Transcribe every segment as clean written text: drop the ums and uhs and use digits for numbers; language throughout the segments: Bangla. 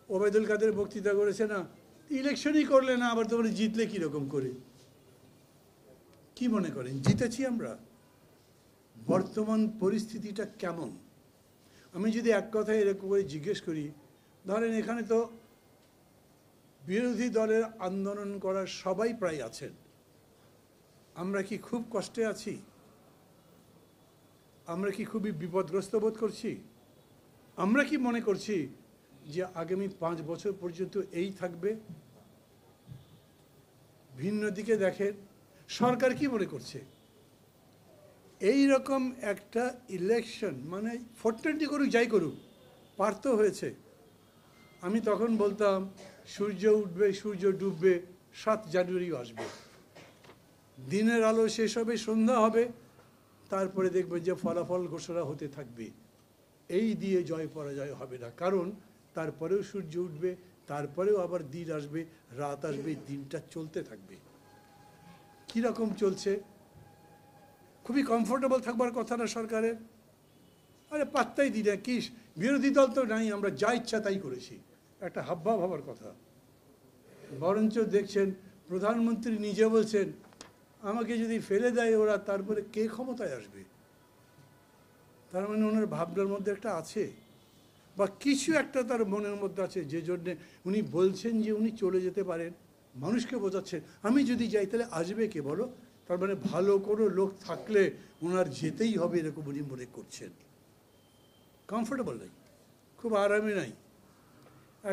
ওবায়দুল কাদের বক্তৃতা করেছে না, ইলেকশনই করলে না আবার তোমরা জিতলে কীরকম করে? কি মনে করেন জিতেছি আমরা? বর্তমান পরিস্থিতিটা কেমন? আমি যদি এক কথায় এরকম করে জিজ্ঞেস করি, ধরেন এখানে তো বিরোধী দলের আন্দোলন করার সবাই প্রায় আছেন, আমরা কি খুব কষ্টে আছি? আমরা কি খুবই বিপদগ্রস্ত বোধ করছি? আমরা কি মনে করছি যে আগামী 5 বছর পর্যন্ত এই থাকবে? ভিন্ন দিকে দেখেন সরকার কি মনে করছে? এই রকম একটা ইলেকশন মানে 420 করুক যাই করুক, পার তো হয়েছে। আমি তখন বলতাম সূর্য উঠবে সূর্য ডুববে, 7 জানুয়ারি আসবে, দিনের আলো শেষ হবে, সন্ধ্যা হবে, তারপরে দেখবেন যে ফলাফল ঘোষণা হতে থাকবে। এই দিয়ে জয় পরাজয় হবে না, কারণ তারপরেও সূর্য উঠবে, তারপরেও আবার দিন আসবে, রাত আসবে, দিনটা চলতে থাকবে। কীরকম চলছে? খুবই কমফোর্টেবল থাকবার কথা না সরকারের? আরে পাত্তাই দিই না, কি বিরোধী দল তো নাই, আমরা যা ইচ্ছা তাই করেছি, একটা হাবভাব হবার কথা। বরঞ্চ দেখছেন প্রধানমন্ত্রী নিজে বলছেন আমাকে যদি ফেলে দেয় ওরা, তারপরে কে ক্ষমতায় আসবে? তার মানে ওনার ভাবনার মধ্যে একটা আছে, বা কিছু একটা তার মনের মধ্যে আছে, যে জন্যে উনি বলছেন যে উনি চলে যেতে পারেন। মানুষকে বোঝাচ্ছেন আমি যদি যাই তাহলে আসবে কে বলো? তার মানে ভালো কোনো লোক থাকলে ওনার যেতেই হবে, এরকম উনি মনে করছেন। কমফোর্টেবল নাই, খুব আরামে নাই।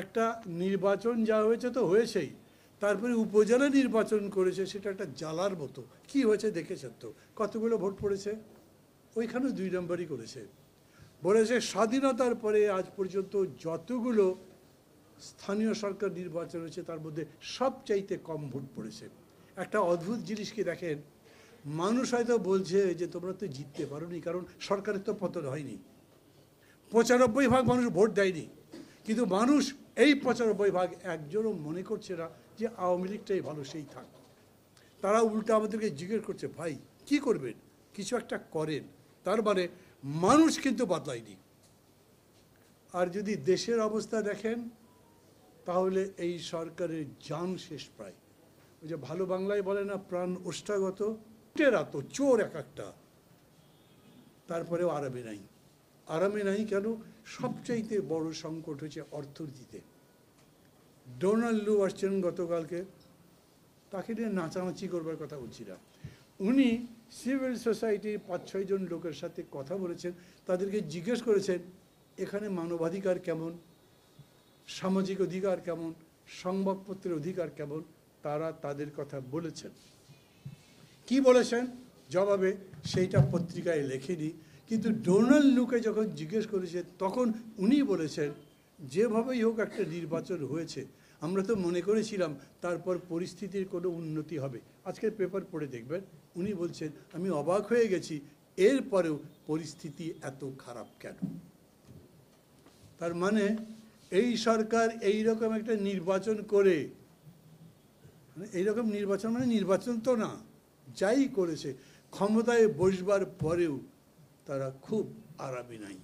একটা নির্বাচন যা হয়েছে তো হয়েছেই, তারপরে উপজেলা নির্বাচন করেছে, সেটা একটা জ্বালার মতো। কি হয়েছে দেখেছেন তো, কতগুলো ভোট পড়েছে? ওইখানে 2 নম্বরই করেছে। বলেছে স্বাধীনতার পরে আজ পর্যন্ত যতগুলো স্থানীয় সরকার নির্বাচন হয়েছে তার মধ্যে সবচাইতে কম ভোট পড়েছে। একটা অদ্ভুত জিনিসকে দেখেন, মানুষ হয়তো বলছে যে তোমরা তো জিততে পারোনি, কারণ সরকারের তো পতন হয়নি। 95% মানুষ ভোট দেয়নি, কিন্তু মানুষ এই 95% একজনও মনে করছে না যে আওয়ামী লীগটাই ভালো, সেই থাক। তারা উল্টা আমাদেরকে জিজ্ঞেস করছে ভাই কি করবেন, কিছু একটা করেন। তার মানে মানুষ কিন্তু বদলায়নি। আর যদি দেশের অবস্থা দেখেন তাহলে এই সরকারের জান শেষ প্রায়। ওই যে ভালো বাংলায় বলে না, প্রাণ ওষ্ঠাগত, টেরা তো চোর এক একটা। তারপরেও আরামে নাই। আরামে নাই কেন? সবচাইতে বড় সংকট হচ্ছে অর্থনীতিতে। ডোনাল্ড লু আসছেন গতকালকে, তাকে নিয়ে নাচানাচি করবার কথা বলছি না। উনি সিভিল সোসাইটির 5-6 জন লোকের সাথে কথা বলেছেন, তাদেরকে জিজ্ঞেস করেছেন এখানে মানবাধিকার কেমন, সামাজিক অধিকার কেমন, সংবাদপত্রের অধিকার কেমন। তারা তাদের কথা বলেছেন। কি বলেছেন জবাবে সেইটা পত্রিকায় লেখেনি, কিন্তু ডোনাল্ড লুকে যখন জিজ্ঞেস করেছে তখন উনি বলেছেন যেভাবেই হোক একটা নির্বাচন হয়েছে, আমরা তো মনে করেছিলাম তারপর পরিস্থিতির কোনো উন্নতি হবে। আজকের পেপার পড়ে দেখবেন উনি বলছেন আমি অবাক হয়ে গেছি, এরপরেও পরিস্থিতি এত খারাপ কেন। তার মানে এই সরকার এই রকম একটা নির্বাচন করে, এইরকম নির্বাচন মানে নির্বাচন তো না, যাই করেছে ক্ষমতায় বসবার পরেও তারা খুব আরামে নাই।